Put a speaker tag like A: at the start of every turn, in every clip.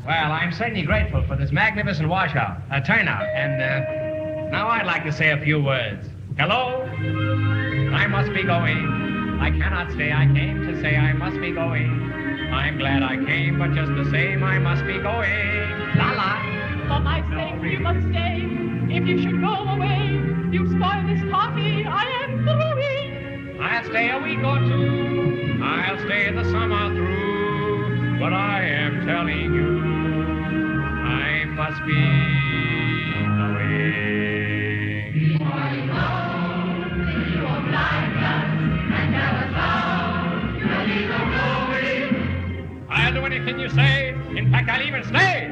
A: Well, I'm certainly grateful for this magnificent turnout, and now I'd like to say a few words. Hello? I must be going. I cannot stay. I came to say I must be going. I'm glad I came, but just the same, I must be going. La la.
B: For my sake, you must stay. If you should go away, you spoil this party I am throwing.
A: I'll stay a week or two. I'll stay the summer through. But I am telling you, I must be going.
C: Before you go, you will blind us and never found. You'll need no going.
A: I'll do anything you say. In fact, I'll even stay.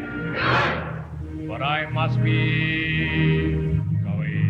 A: But I must be going.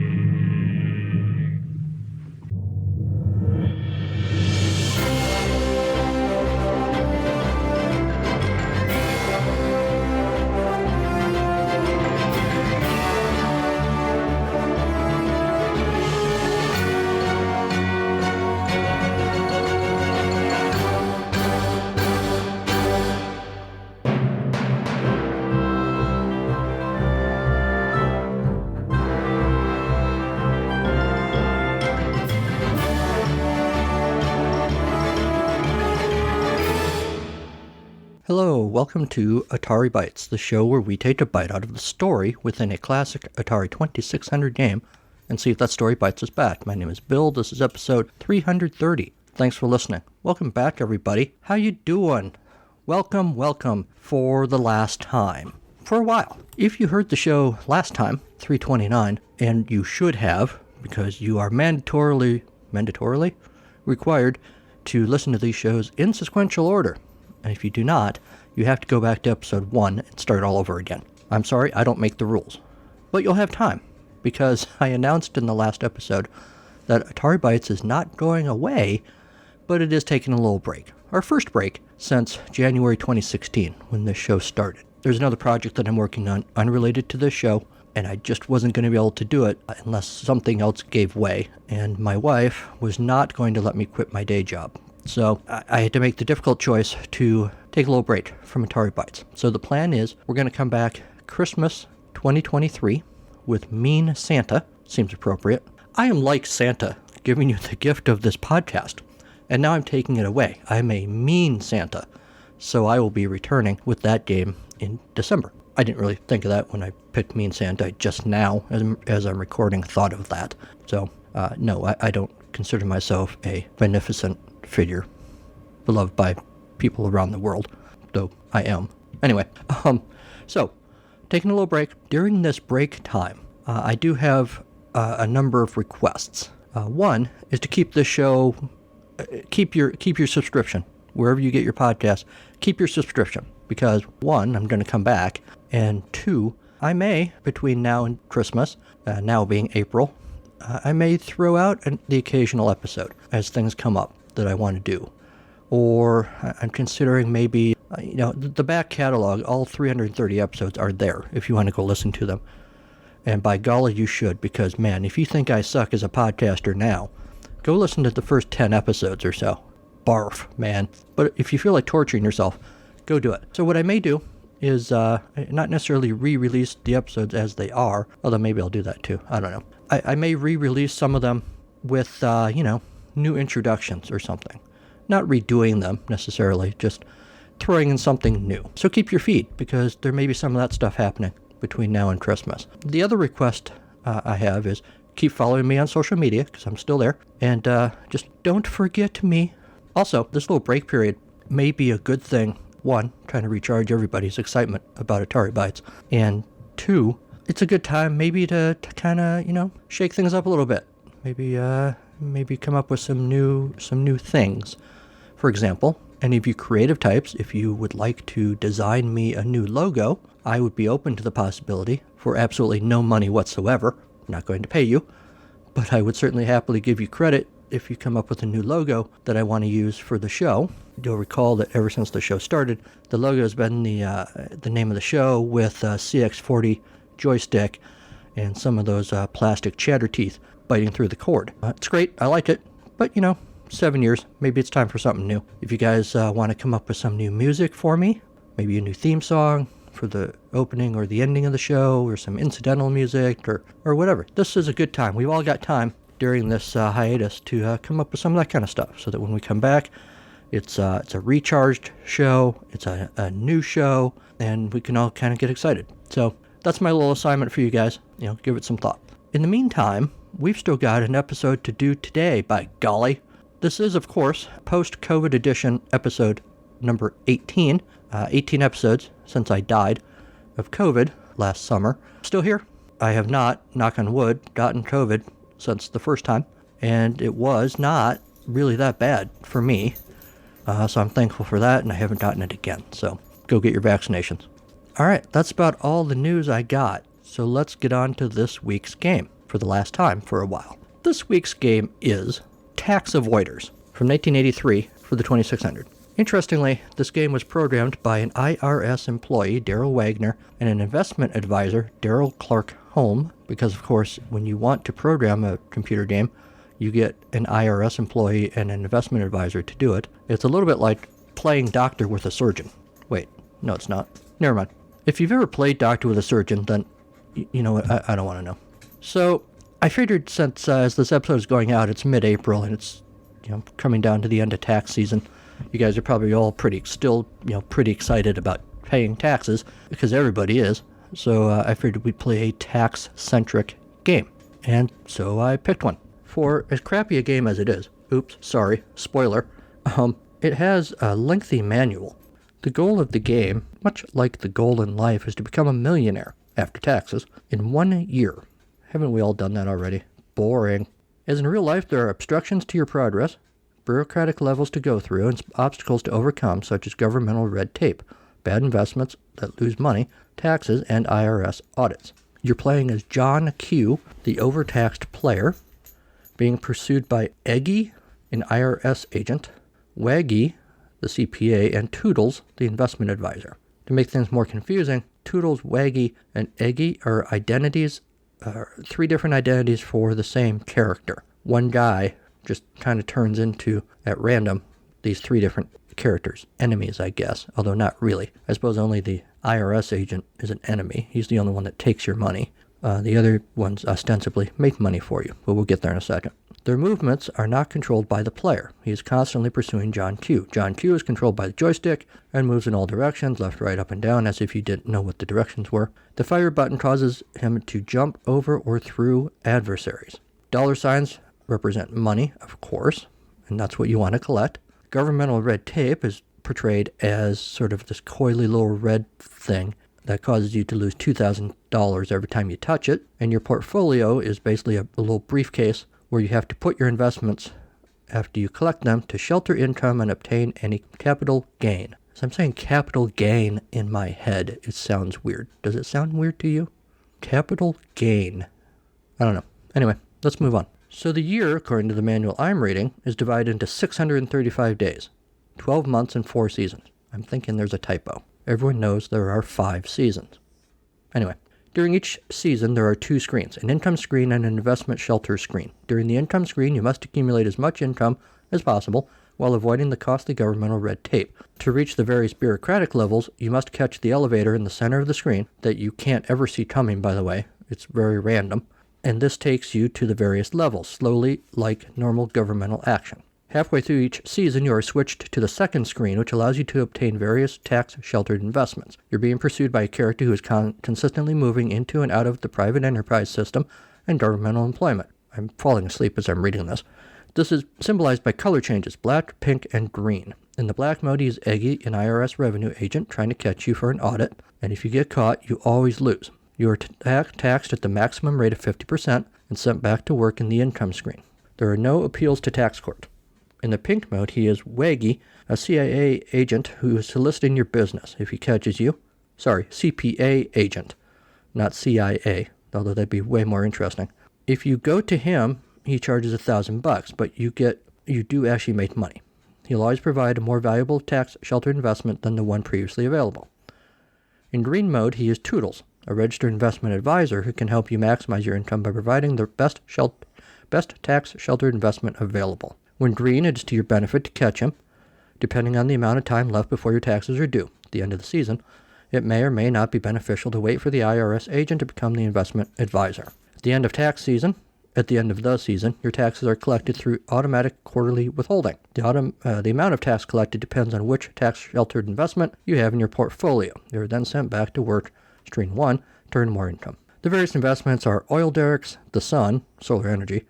D: Hello, welcome to ATARI Bytes, the show where we take a bite out of the story within a classic Atari 2600 game and see if that story bites us back. My name is Bill, this is episode 330. Thanks for listening. Welcome back, everybody. How you doing? Welcome for the last time. For a while. If you heard the show last time, 329, and you should have, because you are mandatorily required to listen to these shows in sequential order. And if you do not, you have to go back to episode 1 and start all over again. I'm sorry, I don't make the rules. But you'll have time, because I announced in the last episode that Atari Bytes is not going away, but it is taking a little break. Our first break since January 2016, when this show started. There's another project that I'm working on unrelated to this show, and I just wasn't going to be able to do it unless something else gave way, and my wife was not going to let me quit my day job. So I had to make the difficult choice to take a little break from Atari Bytes. So the plan is we're going to come back Christmas 2023 with Mean Santa. Seems appropriate. I am like Santa, giving you the gift of this podcast. And now I'm taking it away. I'm a mean Santa. So I will be returning with that game in December. I didn't really think of that when I picked Mean Santa. I just now, as I'm recording, thought of that. So no, I don't consider myself a beneficent figure beloved by people around the world, though I am. Anyway, so taking a little break. During this break time, I do have a number of requests. One is to keep this show, keep your subscription wherever you get your podcast. Keep your subscription because one, I'm going to come back, and two, I may between now and Christmas, now being April, I may throw out the occasional episode as things come up that I want to do. Or I'm considering maybe, the back catalog, all 330 episodes are there if you want to go listen to them. And by golly, you should, because man, if you think I suck as a podcaster now, go listen to the first 10 episodes or so. Barf, man. But if you feel like torturing yourself, go do it. So what I may do is not necessarily re-release the episodes as they are, although maybe I'll do that too. I don't know. I may re-release some of them with, new introductions or something. Not redoing them necessarily, just throwing in something new. So keep your feet, because there may be some of that stuff happening between now and Christmas. The other request I have is keep following me on social media, because I'm still there, and just don't forget me. Also, this little break period may be a good thing. One, trying to recharge everybody's excitement about Atari Bytes, and two, it's a good time maybe to kind of, shake things up a little bit. Maybe come up with some new things. For example, any of you creative types, if you would like to design me a new logo, I would be open to the possibility for absolutely no money whatsoever. I'm not going to pay you, but I would certainly happily give you credit if you come up with a new logo that I want to use for the show. You'll recall that ever since the show started, the logo has been the name of the show with CX40 joystick and some of those plastic chatter teeth biting through the cord. It's great. I like it. But, 7 years. Maybe it's time for something new. If you guys want to come up with some new music for me, maybe a new theme song, for the opening or the ending of the show, or some incidental music, or whatever. This is a good time. We've all got time during this hiatus to come up with some of that kind of stuff, so that when we come back, it's a recharged show, it's a new show, and we can all kind of get excited. So that's my little assignment for you guys. Give it some thought. In the meantime, we've still got an episode to do today, by golly. This is, of course, post-COVID edition episode number 18. 18 episodes since I died of COVID last summer. Still here. I have not, knock on wood, gotten COVID since the first time, and it was not really that bad for me. So I'm thankful for that, and I haven't gotten it again. So go get your vaccinations. All right, that's about all the news I got. So let's get on to this week's game for the last time for a while. This week's game is Tax Avoiders from 1983 for the 2600. Interestingly, this game was programmed by an IRS employee, Daryl Wagner, and an investment advisor, Daryl Clark Holm, because, of course, when you want to program a computer game, you get an IRS employee and an investment advisor to do it. It's a little bit like playing doctor with a surgeon. Wait, no, it's not. Never mind. If you've ever played doctor with a surgeon, then you know what, I don't want to know. So I figured since as this episode is going out, it's mid-April, and it's coming down to the end of tax season. You guys are probably all pretty excited about paying taxes, because everybody is. So I figured we'd play a tax-centric game. And so I picked one. For as crappy a game as it is, oops, sorry, spoiler, it has a lengthy manual. The goal of the game, much like the goal in life, is to become a millionaire, after taxes, in 1 year. Haven't we all done that already? Boring. As in real life, there are obstructions to your progress, bureaucratic levels to go through, and obstacles to overcome, such as governmental red tape, bad investments that lose money, taxes, and IRS audits. You're playing as John Q, the overtaxed player, being pursued by Eggy, an IRS agent, Waggy, the CPA, and Toodles, the investment advisor. To make things more confusing, Toodles, Waggy, and Eggy are three different identities for the same character. One guy just kind of turns into, at random, these three different characters. Enemies, I guess, although not really. I suppose only the IRS agent is an enemy. He's the only one that takes your money. The other ones ostensibly make money for you, but we'll get there in a second. Their movements are not controlled by the player. He is constantly pursuing John Q. John Q is controlled by the joystick and moves in all directions, left, right, up, and down, as if you didn't know what the directions were. The fire button causes him to jump over or through adversaries. Dollar signs represent money, of course, and that's what you want to collect. Governmental red tape is portrayed as sort of this coily little red thing that causes you to lose $2,000 every time you touch it, and your portfolio is basically a little briefcase where you have to put your investments after you collect them to shelter income and obtain any capital gain. So I'm saying capital gain in my head. It sounds weird. Does it sound weird to you? Capital gain. I don't know. Anyway, let's move on. So the year, according to the manual I'm reading, is divided into 635 days, 12 months and 4 seasons. I'm thinking there's a typo. Everyone knows there are 5 seasons. Anyway, during each season there are 2 screens, an income screen and an investment shelter screen. During the income screen, you must accumulate as much income as possible while avoiding the costly governmental red tape. To reach the various bureaucratic levels, you must catch the elevator in the center of the screen that you can't ever see coming, by the way. It's very random. And this takes you to the various levels, slowly, like normal governmental action. Halfway through each season, you are switched to the second screen, which allows you to obtain various tax-sheltered investments. You're being pursued by a character who is consistently moving into and out of the private enterprise system and governmental employment. I'm falling asleep as I'm reading this. This is symbolized by color changes, black, pink, and green. In the black mode, he is Eggy, an IRS revenue agent trying to catch you for an audit, and if you get caught, you always lose. You are taxed at the maximum rate of 50% and sent back to work in the income screen. There are no appeals to tax court. In the pink mode, he is Waggy, a CIA agent who is soliciting your business. If he catches you, CPA agent, not CIA, although that'd be way more interesting. If you go to him, he charges $1,000, but you do actually make money. He'll always provide a more valuable tax-sheltered investment than the one previously available. In green mode, he is Toodles, a registered investment advisor who can help you maximize your income by providing the best tax-sheltered investment available. When green, it is to your benefit to catch him, depending on the amount of time left before your taxes are due, at the end of the season, it may or may not be beneficial to wait for the IRS agent to become the investment advisor. At the end of the season, your taxes are collected through automatic quarterly withholding. The amount of tax collected depends on which tax-sheltered investment you have in your portfolio. You are then sent back to work, stream 1, to earn more income. The various investments are oil derricks, the sun, solar energy,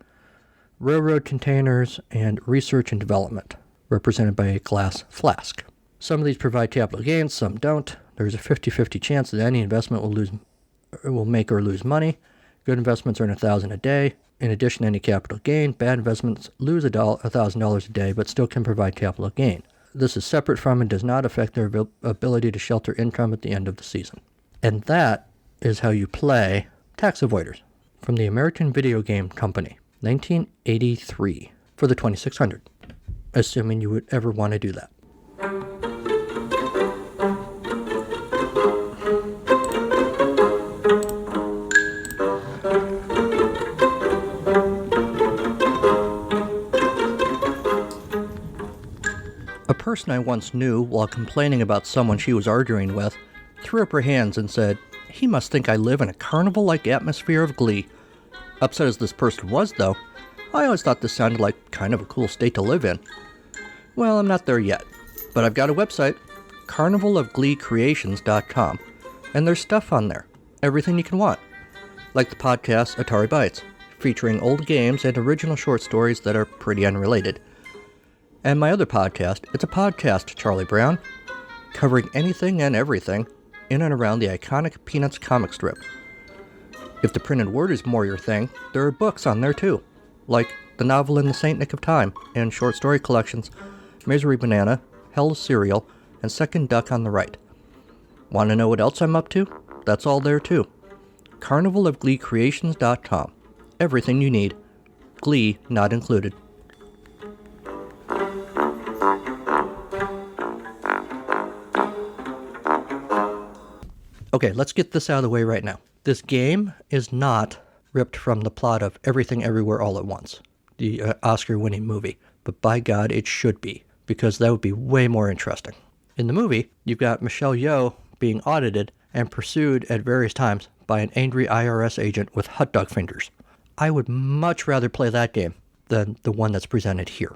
D: railroad containers, and research and development, represented by a glass flask. Some of these provide capital gains, some don't. There's a 50-50 chance that any investment will make or lose money. Good investments earn $1,000 a day. In addition to any capital gain, bad investments lose $1,000 a day, but still can provide capital gain. This is separate from and does not affect their ability to shelter income at the end of the season. And that is how you play Tax Avoiders from the American Video Game Company, 1983, for the 2600, assuming you would ever want to do that. A person I once knew, while complaining about someone she was arguing with, threw up her hands and said, "He must think I live in a carnival-like atmosphere of glee." Upset as this person was, though, I always thought this sounded like kind of a cool state to live in. Well, I'm not there yet, but I've got a website, carnivalofgleecreations.com, and there's stuff on there, everything you can want, like the podcast Atari Bytes, featuring old games and original short stories that are pretty unrelated. And my other podcast, it's a podcast, Charlie Brown, covering anything and everything in and around the iconic Peanuts comic strip. If the printed word is more your thing, there are books on there too, like The Novel in the St. Nick of Time and short story collections Misery Banana, Hell's Cereal, and Second Duck on the Right. Want to know what else I'm up to? That's all there too. carnivalofgleecreations.com. Everything you need. Glee not included. Okay, let's get this out of the way right now. This game is not ripped from the plot of Everything Everywhere All at Once, the Oscar-winning movie. But by God, it should be, because that would be way more interesting. In the movie, you've got Michelle Yeoh being audited and pursued at various times by an angry IRS agent with hot dog fingers. I would much rather play that game than the one that's presented here.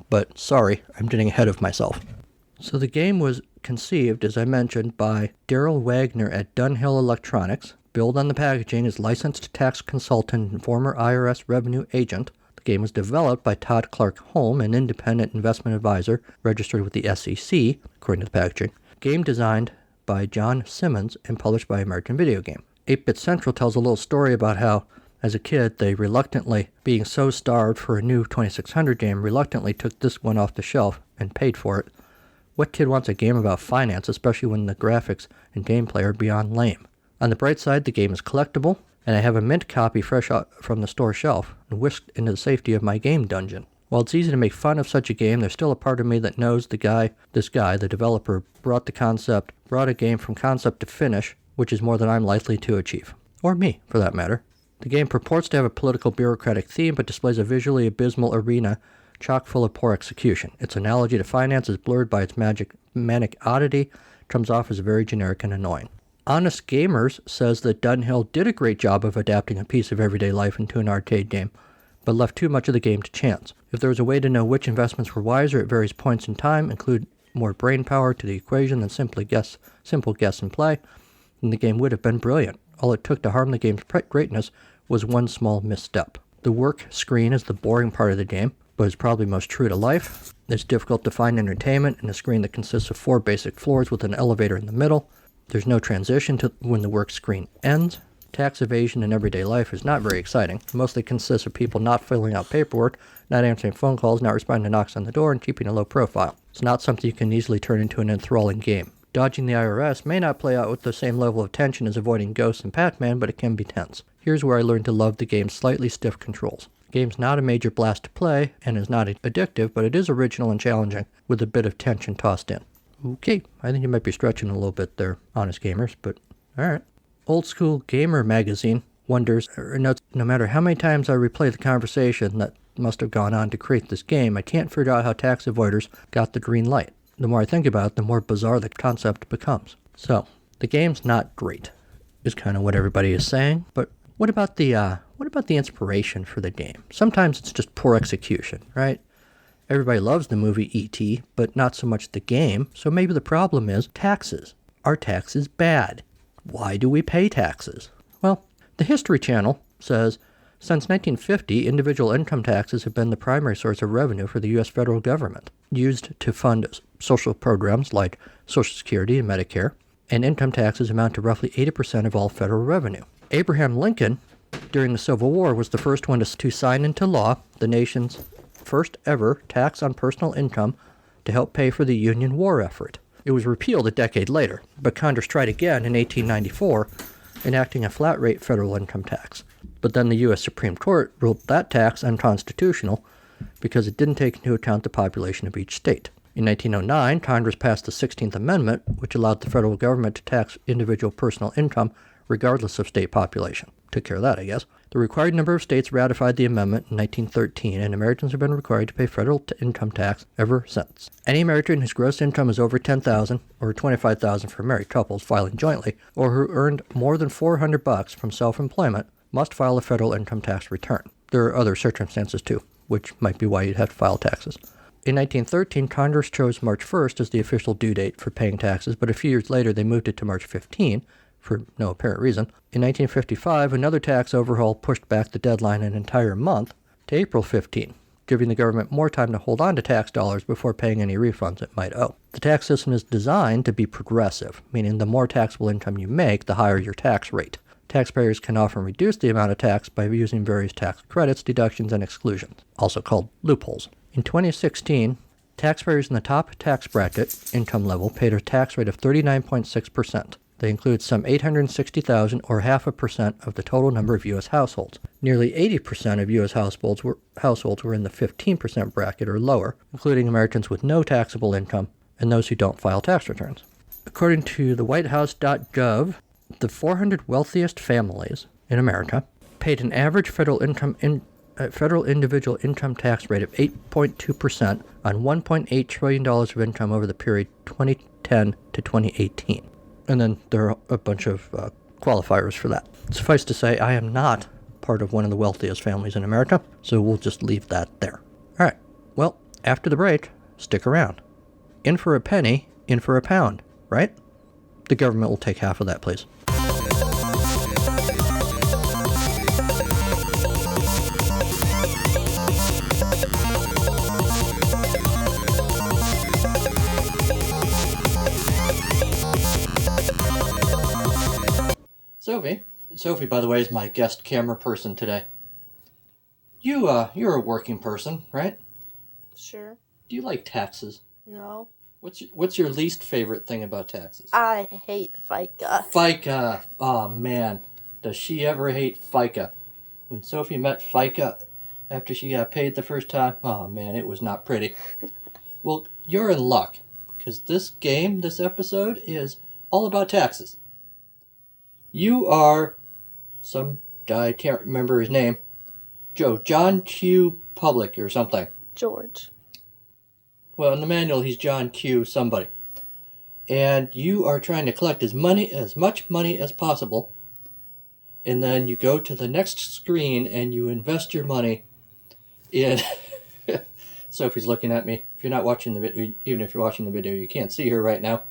D: But sorry, I'm getting ahead of myself. So the game was conceived, as I mentioned, by Daryl Wagner at Dunhill Electronics. Billed on the packaging as licensed tax consultant and former IRS revenue agent. The game was developed by Todd Clark Holm, an independent investment advisor registered with the SEC, according to the packaging. Game designed by John Simmons and published by American Video Game. 8-Bit Central tells a little story about how, as a kid, they reluctantly, being so starved for a new 2600 game, reluctantly took this one off the shelf and paid for it. What kid wants a game about finance, especially when the graphics and gameplay are beyond lame? On the bright side, the game is collectible, and I have a mint copy fresh out from the store shelf and whisked into the safety of my game dungeon. While it's easy to make fun of such a game, there's still a part of me that knows this guy, the developer, brought a game from concept to finish, which is more than I'm likely to achieve. Or me, for that matter. The game purports to have a political bureaucratic theme, but displays a visually abysmal arena chock full of poor execution. Its analogy to finance is blurred by its manic oddity, comes off as very generic and annoying. Honest Gamers says that Dunhill did a great job of adapting a piece of everyday life into an arcade game, but left too much of the game to chance. If there was a way to know which investments were wiser at various points in time, include more brain power to the equation than simple guess and play, then the game would have been brilliant. All it took to harm the game's greatness was one small misstep. The work screen is the boring part of the game, but is probably most true to life. It's difficult to find entertainment in a screen that consists of 4 basic floors with an elevator in the middle. There's no transition to when the work screen ends. Tax evasion in everyday life is not very exciting. It mostly consists of people not filling out paperwork, not answering phone calls, not responding to knocks on the door, and keeping a low profile. It's not something you can easily turn into an enthralling game. Dodging the IRS may not play out with the same level of tension as avoiding ghosts and Pac-Man, but it can be tense. Here's where I learned to love the game's slightly stiff controls. The game's not a major blast to play, and is not addictive, but it is original and challenging, with a bit of tension tossed in. Okay, I think you might be stretching a little bit there, Honest Gamers, but alright. Old School Gamer magazine wonders, or notes, no matter how many times I replay the conversation that must have gone on to create this game, I can't figure out how tax avoiders got the green light. The more I think about it, the more bizarre the concept becomes. So, The game's not great, is kind of what everybody is saying. But what about the inspiration for the game? Sometimes it's just poor execution, right? Everybody loves the movie E.T., but not so much the game. So maybe the problem is taxes. Are taxes bad? Why do we pay taxes? Well, the History Channel says, since 1950, individual income taxes have been the primary source of revenue for the U.S. federal government, used to fund social programs like Social Security and Medicare, and income taxes amount to roughly 80% of all federal revenue. Abraham Lincoln, during the Civil War, was the first one to sign into law the nation's first ever tax on personal income to help pay for the Union war effort. It was repealed a decade later, but Congress tried again in 1894, enacting a flat-rate federal income tax. But then the U.S. Supreme Court ruled that tax unconstitutional because it didn't take into account the population of each state. In 1909, Congress passed the 16th Amendment, which allowed the federal government to tax individual personal income regardless of state population. Took care of that, I guess. The required number of states ratified the amendment in 1913, and Americans have been required to pay federal income tax ever since. Any American whose gross income is over $10,000 or $25,000 for married couples filing jointly, or who earned more than $400 from self-employment, must file a federal income tax return. There are other circumstances too, which might be why you'd have to file taxes. In 1913, Congress chose March 1st as the official due date for paying taxes, but a few years later they moved it to March 15, for no apparent reason. In 1955, another tax overhaul pushed back the deadline an entire month to April 15, giving the government more time to hold on to tax dollars before paying any refunds it might owe. The tax system is designed to be progressive, meaning the more taxable income you make, the higher your tax rate. Taxpayers can often reduce the amount of tax by using various tax credits, deductions, and exclusions, also called loopholes. In 2016, taxpayers in the top tax bracket income level paid a tax rate of 39.6%. They include some 860,000 or 0.5% of the total number of U.S. households. Nearly 80% of U.S. households were in the 15% bracket or lower, including Americans with no taxable income and those who don't file tax returns. According to the WhiteHouse.gov, the 400 wealthiest families in America paid an average federal individual income tax rate of 8.2% on $1.8 trillion of income over the period 2010 to 2018. And then there are a bunch of qualifiers for that. Suffice to say, I am not part of one of the wealthiest families in America, so we'll just leave that there. All right, well, after the break, stick around. In for a penny, in for a pound, right? The government will take half of that, please. Sophie, by the way, is my guest camera person today. You're a working person, right?
E: Sure.
D: Do you like taxes?
E: No.
D: What's your least favorite thing about taxes?
E: I hate FICA.
D: FICA. Oh, man. Does she ever hate FICA? When Sophie met FICA after she got paid the first time, oh, man, it was not pretty. Well, you're in luck, because this episode, is all about taxes. You are some guy, I can't remember his name. John Q. Public or something.
E: George.
D: Well, in the manual, he's John Q. somebody. And you are trying to collect as much money as possible. And then you go to the next screen and you invest your money in... Sophie's looking at me. If you're not watching the video, even if you're watching the video, you can't see her right now.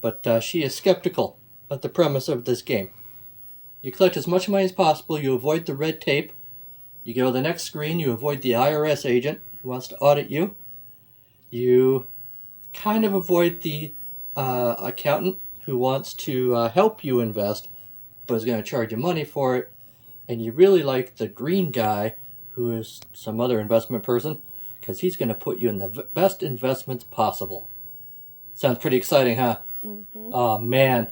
D: But she is skeptical of the premise of this game. You collect as much money as possible, you avoid the red tape, you go to the next screen, you avoid the IRS agent who wants to audit you, you kind of avoid the accountant who wants to help you invest, but is going to charge you money for it, and you really like the green guy who is some other investment person, because he's going to put you in the best investments possible. Sounds pretty exciting, huh?
E: Mm-hmm.
D: Oh, man.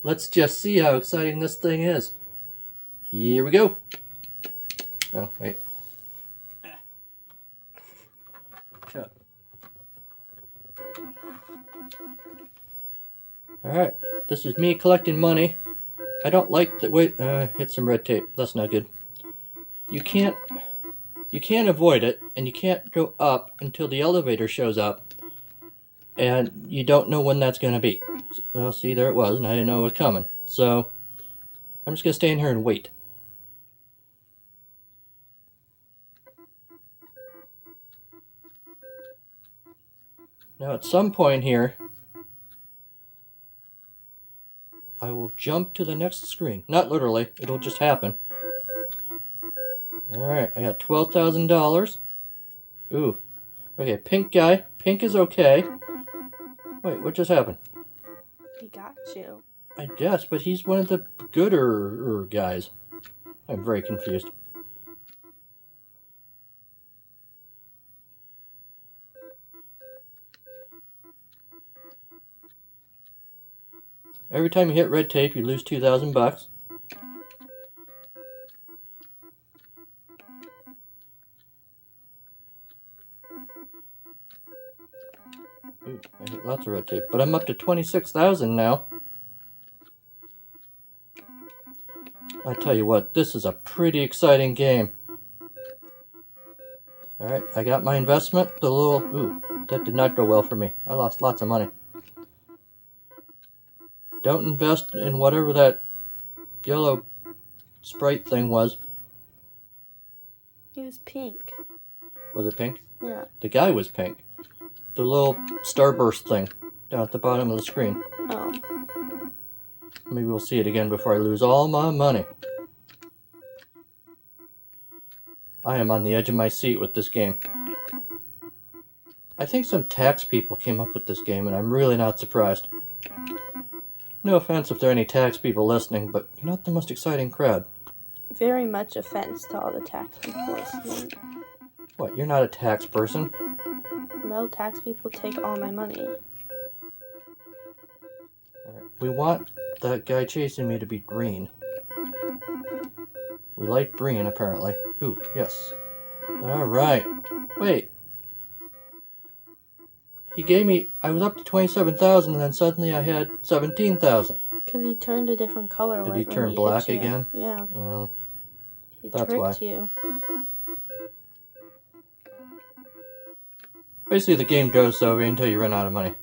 D: Let's just see how exciting this thing is. Here we go. Oh, wait. Shut. Alright, this is me collecting money. I don't like the... Wait, hit some red tape. That's not good. You can't avoid it, and you can't go up until the elevator shows up. And you don't know when that's going to be. Well, see, there it was, and I didn't know it was coming. So, I'm just going to stay in here and wait. Now, at some point here, I will jump to the next screen. Not literally, it'll just happen. Alright, I got $12,000. Ooh. Okay, pink guy. Pink is okay. Wait, what just happened?
E: He got you.
D: I guess, but he's one of the gooder guys. I'm very confused. Every time you hit red tape, you lose $2,000. Ooh, I hit lots of red tape, but I'm up to 26,000 now. I tell you what, this is a pretty exciting game. Alright, I got my investment, the little... Ooh, that did not go well for me. I lost lots of money. Don't invest in whatever that yellow sprite thing was.
E: He was pink.
D: Was it pink?
E: Yeah.
D: The guy was pink. The little starburst thing down at the bottom of the screen.
E: Oh.
D: Maybe we'll see it again before I lose all my money. I am on the edge of my seat with this game. I think some tax people came up with this game, and I'm really not surprised. No offense if there are any tax people listening, but you're not the most exciting crowd.
E: Very much offense to all the tax people listening.
D: What, you're not a tax person?
E: No, tax people take all my money.
D: Alright, we want that guy chasing me to be green. We like green, apparently. Ooh, yes. Alright. Wait. He gave me... I was up to 27,000, and then suddenly I had 17,000.
E: Because he turned a different color.
D: Did
E: when
D: he turn
E: hit
D: black
E: you.
D: again?
E: Yeah.
D: Oh,
E: He
D: that's
E: tricked
D: why.
E: you.
D: Basically, the game goes, Sophie, until you run out of money.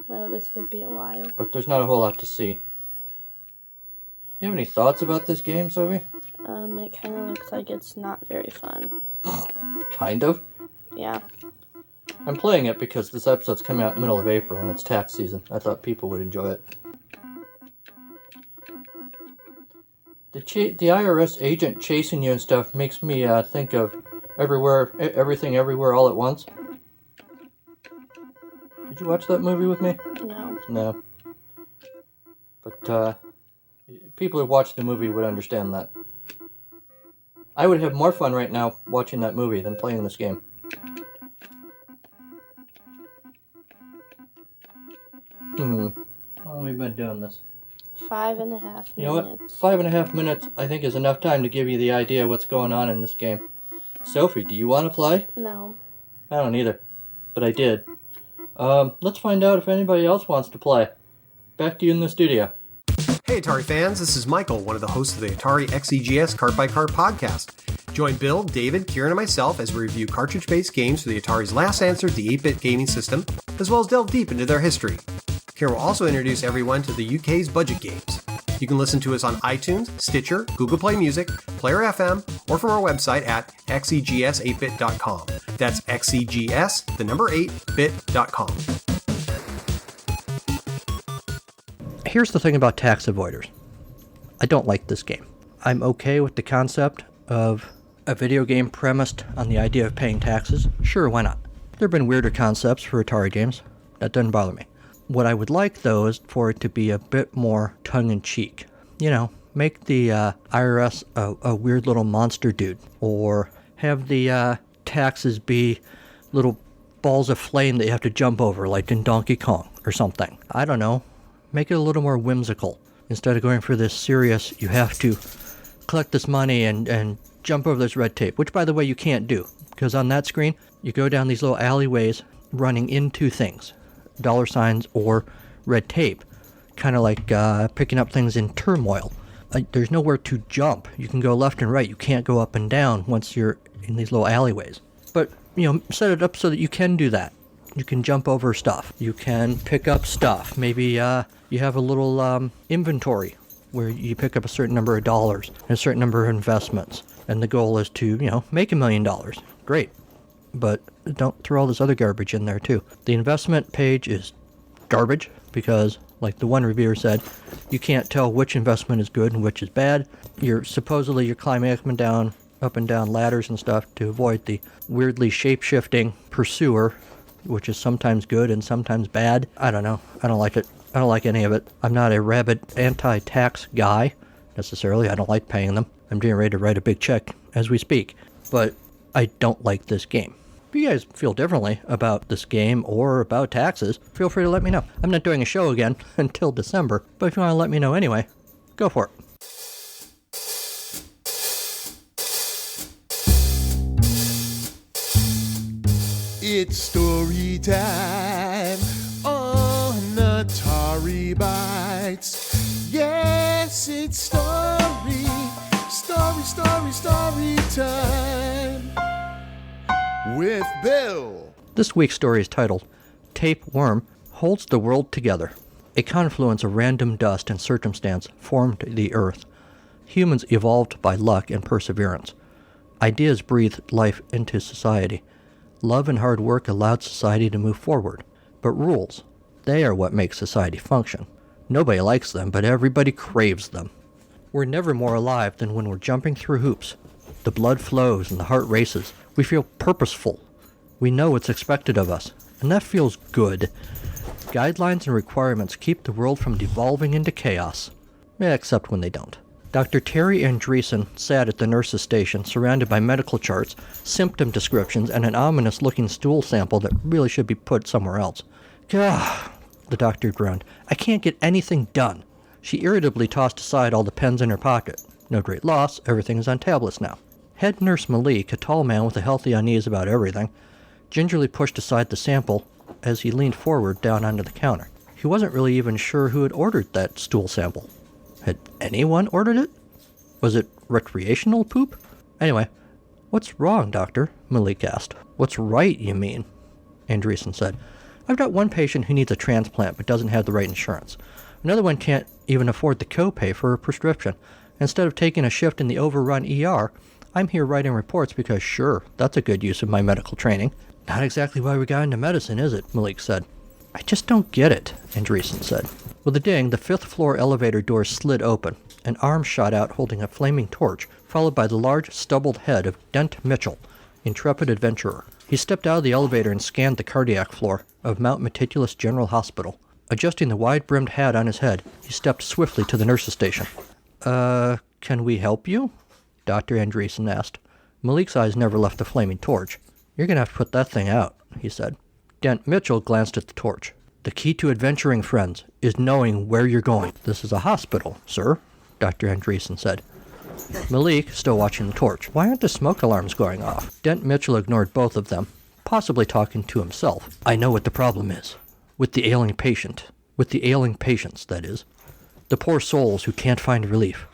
E: Well, this could be a while.
D: But there's not a whole lot to see. Do you have any thoughts about this game, Sophie?
E: It kind of looks like it's not very fun.
D: Kind of.
E: Yeah.
D: I'm playing it because this episode's coming out in the middle of April and it's tax season. I thought people would enjoy it. The IRS agent chasing you and stuff makes me think of Everything Everywhere All at Once. Did you watch that movie with me?
E: No.
D: No. But people who watched the movie would understand that. I would have more fun right now watching that movie than playing this game. How long have we been doing this?
E: 5.5 minutes.
D: You know what? 5.5 minutes, I think, is enough time to give you the idea of what's going on in this game. Sophie, do you want to play?
E: No.
D: I don't either, but I did. Let's find out if anybody else wants to play. Back to you in the studio.
F: Hey Atari fans, this is Michael, one of the hosts of the Atari XEGS Card by Card podcast. Join Bill, David, Kieran, and myself as we review cartridge-based games for the Atari's last answer to the 8-bit gaming system, as well as delve deep into their history. Kieran will also introduce everyone to the UK's budget games. You can listen to us on iTunes, Stitcher, Google Play Music, Player FM, or from our website at xegs8bit.com. That's xegs, the number 8bit.com.
D: Here's the thing about tax avoiders. I don't like this game. I'm okay with the concept of a video game premised on the idea of paying taxes. Sure, why not? There have been weirder concepts for Atari games. That doesn't bother me. What I would like, though, is for it to be a bit more tongue-in-cheek. You know, make the IRS a weird little monster dude. Or have the taxes be little balls of flame that you have to jump over, like in Donkey Kong or something. I don't know. Make it a little more whimsical. Instead of going for this serious, you have to collect this money and jump over this red tape. Which, by the way, you can't do. Because on that screen, you go down these little alleyways running into things. Dollar signs or red tape. Kind of like picking up things in Turmoil. There's nowhere to jump. You can go left and right. You can't go up and down once you're in these little alleyways. But, you know, set it up so that you can do that. You can jump over stuff. You can pick up stuff. Maybe you have a little inventory where you pick up a certain number of dollars and a certain number of investments. And the goal is to, make $1 million. Great. But don't throw all this other garbage in there, too. The investment page is garbage because, like the one reviewer said, you can't tell which investment is good and which is bad. You're climbing up and down ladders and stuff to avoid the weirdly shape-shifting pursuer, which is sometimes good and sometimes bad. I don't know. I don't like it. I don't like any of it. I'm not a rabid anti-tax guy, necessarily. I don't like paying them. I'm getting ready to write a big check as we speak. But I don't like this game. If you guys feel differently about this game or about taxes, feel free to let me know. I'm not doing a show again until December, but if you want to let me know anyway, go for it.
G: It's story time on Atari Bytes. Yes, it's story time with Bill.
D: This week's story is titled Tapeworm Holds the World Together. A confluence of random dust and circumstance formed the Earth. Humans evolved by luck and perseverance. Ideas breathed life into society. Love and hard work allowed society to move forward. But rules, they are what make society function. Nobody likes them, but everybody craves them. We're never more alive than when we're jumping through hoops. The blood flows and the heart races. We feel purposeful. We know what's expected of us, and that feels good. Guidelines and requirements keep the world from devolving into chaos. Except when they don't. Dr. Terry Andreessen sat at the nurse's station, surrounded by medical charts, symptom descriptions, and an ominous-looking stool sample that really should be put somewhere else. Gah, the doctor groaned. I can't get anything done. She irritably tossed aside all the pens in her pocket. No great loss, everything is on tablets now. Head nurse Malik, a tall man with a healthy unease about everything, gingerly pushed aside the sample as he leaned forward down onto the counter. He wasn't really even sure who had ordered that stool sample. Had anyone ordered it? Was it recreational poop? Anyway, what's wrong, doctor? Malik asked. What's right, you mean? Andreessen said. I've got one patient who needs a transplant but doesn't have the right insurance. Another one can't even afford the copay for a prescription. Instead of taking a shift in the overrun ER, I'm here writing reports because, sure, that's a good use of my medical training. Not exactly why we got into medicine, is it? Malik said. I just don't get it, Andreessen said. With a ding, the fifth-floor elevator door slid open. An arm shot out holding a flaming torch, followed by the large, stubbled head of Dent Mitchell, intrepid adventurer. He stepped out of the elevator and scanned the cardiac floor of Mount Meticulous General Hospital. Adjusting the wide-brimmed hat on his head, he stepped swiftly to the nurse's station. Can we help you? Dr. Andreessen asked. Malik's eyes never left the flaming torch. You're going to have to put that thing out, he said. Dent Mitchell glanced at the torch. The key to adventuring, friends, is knowing where you're going. This is a hospital, sir, Dr. Andreessen said. Malik, still watching the torch. Why aren't the smoke alarms going off? Dent Mitchell ignored both of them, possibly talking to himself. I know what the problem is. With the ailing patient. With the ailing patients, that is. The poor souls who can't find relief.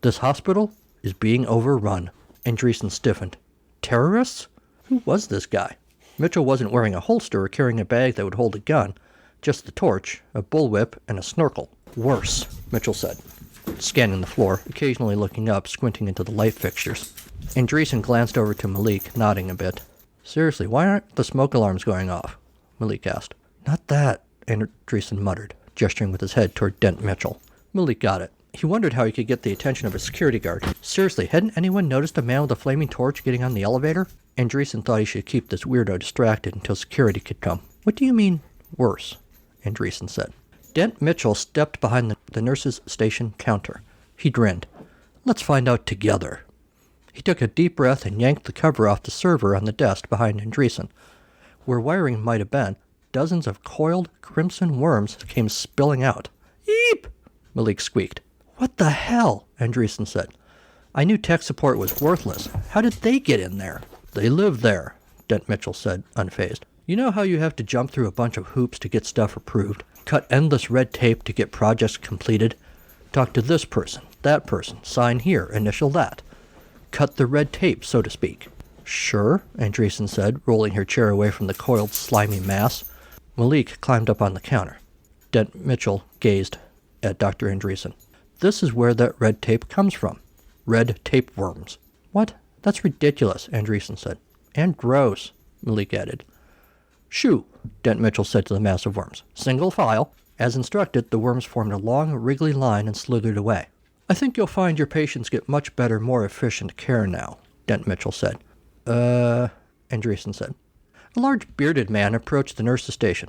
D: This hospital is being overrun. Andreessen stiffened. Terrorists? Who was this guy? Mitchell wasn't wearing a holster or carrying a bag that would hold a gun. Just the torch, a bullwhip, and a snorkel. Worse, Mitchell said, scanning the floor, occasionally looking up, squinting into the light fixtures. Andreessen glanced over to Malik, nodding a bit. Seriously, why aren't the smoke alarms going off? Malik asked. Not that, Andreessen muttered, gesturing with his head toward Dent Mitchell. Malik got it. He wondered how he could get the attention of a security guard. Seriously, hadn't anyone noticed a man with a flaming torch getting on the elevator? Andreessen thought he should keep this weirdo distracted until security could come. What do you mean, worse? Andreessen said. Dent Mitchell stepped behind the nurse's station counter. He grinned. Let's find out together. He took a deep breath and yanked the cover off the server on the desk behind Andreessen. Where wiring might have been, dozens of coiled crimson worms came spilling out. Eep! Malik squeaked. What the hell? Andreessen said. I knew tech support was worthless. How did they get in there? They live there, Dent Mitchell said, unfazed. You know how you have to jump through a bunch of hoops to get stuff approved, cut endless red tape to get projects completed, talk to this person, that person, sign here, initial that. Cut the red tape, so to speak. Sure, Andreessen said, rolling her chair away from the coiled, slimy mass. Malik climbed up on the counter. Dent Mitchell gazed at Dr. Andreessen. This is where that red tape comes from. Red tapeworms. What? That's ridiculous, Andreessen said. And gross, Malik added. Shoo, Dent Mitchell said to the mass of worms. Single file. As instructed, the worms formed a long, wriggly line and slithered away. I think you'll find your patients get much better, more efficient care now, Dent Mitchell said. Andreessen said. A large bearded man approached the nurse's station.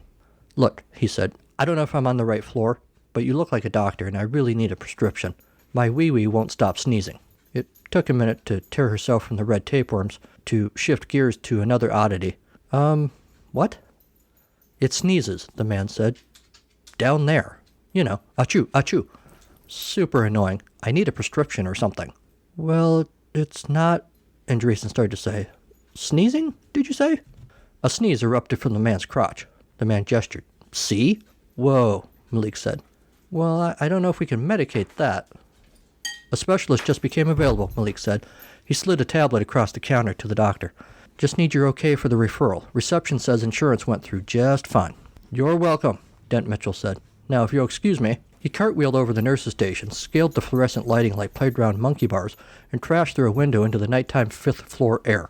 D: Look, he said, I don't know if I'm on the right floor, but you look like a doctor and I really need a prescription. My wee-wee won't stop sneezing. It took a minute to tear herself from the red tapeworms, to shift gears to another oddity. What? It sneezes, the man said. Down there. You know, achoo, achoo. Super annoying. I need a prescription or something. Well, it's not, Andreessen started to say. Sneezing, did you say? A sneeze erupted from the man's crotch. The man gestured. See? Whoa, Malik said. Well, I don't know if we can medicate that. A specialist just became available, Malik said. He slid a tablet across the counter to the doctor. Just need your okay for the referral. Reception says insurance went through just fine. You're welcome, Dent Mitchell said. Now, if you'll excuse me. He cartwheeled over the nurse's station, scaled the fluorescent lighting like playground monkey bars, and crashed through a window into the nighttime fifth-floor air.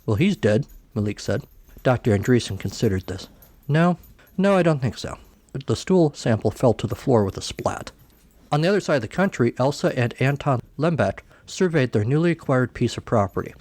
D: Well, he's dead, Malik said. Dr. Andreessen considered this. No, I don't think so. The stool sample fell to the floor with a splat. On the other side of the country, Elsa and Anton Lembeck surveyed their newly acquired piece of property.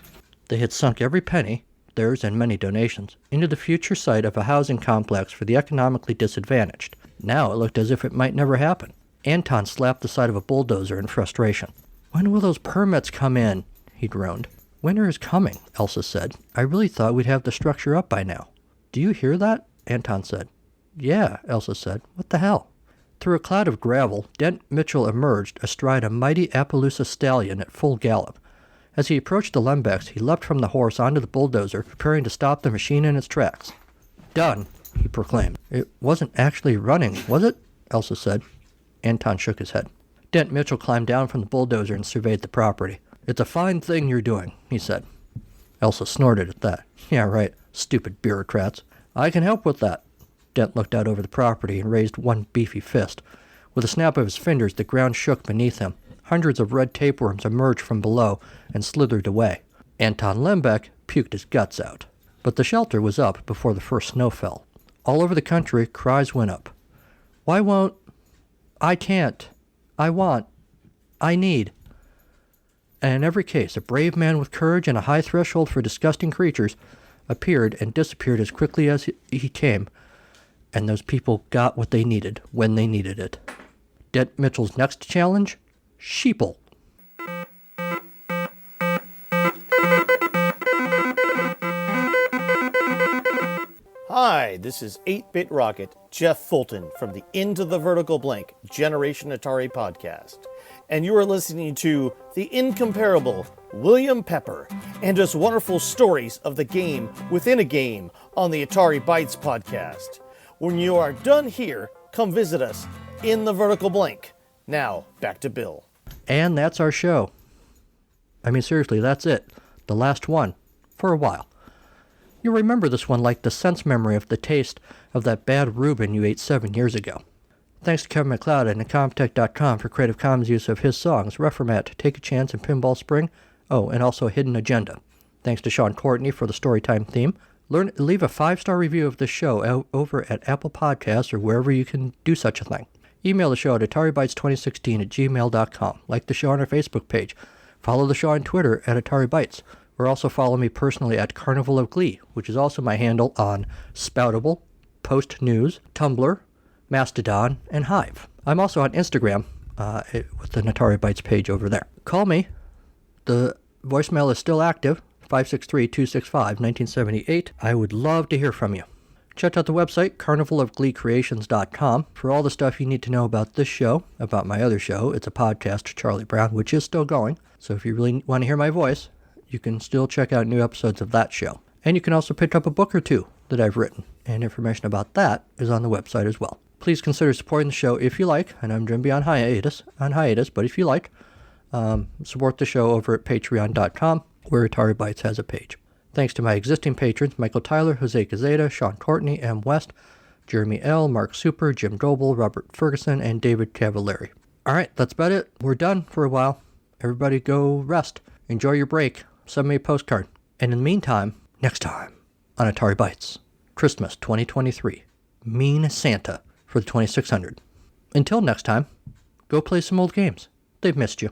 D: They had sunk every penny, theirs and many donations, into the future site of a housing complex for the economically disadvantaged. Now it looked as if it might never happen. Anton slapped the side of a bulldozer in frustration. When will those permits come in? He groaned. Winter is coming, Elsa said. I really thought we'd have the structure up by now. Do you hear that? Anton said. Yeah, Elsa said. What the hell? Through a cloud of gravel, Dent Mitchell emerged astride a mighty Appaloosa stallion at full gallop. As he approached the Lembecks, he leapt from the horse onto the bulldozer, preparing to stop the machine in its tracks. Done, he proclaimed. It wasn't actually running, was it? Elsa said. Anton shook his head. Dent Mitchell climbed down from the bulldozer and surveyed the property. It's a fine thing you're doing, he said. Elsa snorted at that. Yeah, right, stupid bureaucrats. I can help with that. Dent looked out over the property and raised one beefy fist. With a snap of his fingers, the ground shook beneath him. Hundreds of red tapeworms emerged from below and slithered away. Anton Lembeck puked his guts out. But the shelter was up before the first snow fell. All over the country, cries went up. Why won't... I can't. I want. I need. And in every case, a brave man with courage and a high threshold for disgusting creatures appeared and disappeared as quickly as he came, and those people got what they needed when they needed it. Dent Mitchell's next challenge? Sheeple.
H: Hi, this is 8-Bit Rocket, Jeff Fulton from the Into the Vertical Blank Generation Atari podcast. And you are listening to the incomparable William Pepper and his wonderful stories of the game within a game on the Atari Bytes podcast. When you are done here, come visit us in the Vertical Blank. Now, back to Bill.
D: And that's our show. I mean, seriously, that's it. The last one. For a while. You'll remember this one like the sense memory of the taste of that bad Reuben you ate 7 years ago. Thanks to Kevin McLeod and Incompetech.com for Creative Commons use of his songs, Reformat, Take a Chance, and Pinball Spring. Oh, and also Hidden Agenda. Thanks to Sean Courtney for the Storytime theme. Leave a 5-star review of this show over at Apple Podcasts or wherever you can do such a thing. Email the show at ataribytes2016@gmail.com. Like the show on our Facebook page. Follow the show on Twitter at Atari Bytes. Or also follow me personally at Carnival of Glee, which is also my handle on Spoutable, Post News, Tumblr, Mastodon, and Hive. I'm also on Instagram with the Atari Bytes page over there. Call me. The voicemail is still active, 563-265-1978. I would love to hear from you. Check out the website, carnivalofgleecreations.com, for all the stuff you need to know about this show, about my other show. It's a podcast, Charlie Brown, which is still going. So if you really want to hear my voice, you can still check out new episodes of that show. And you can also pick up a book or two that I've written, and information about that is on the website as well. Please consider supporting the show if you like, and I'm going to be on hiatus, but if you like, support the show over at patreon.com, where Atari Bytes has a page. Thanks to my existing patrons, Michael Tyler, Jose Gazeta, Sean Courtney, M. West, Jeremy L., Mark Super, Jim Doble, Robert Ferguson, and David Cavallari. All right, that's about it. We're done for a while. Everybody go rest. Enjoy your break. Send me a postcard. And in the meantime, next time on Atari Bytes, Christmas 2023, Mean Santa for the 2600. Until next time, go play some old games. They've missed you.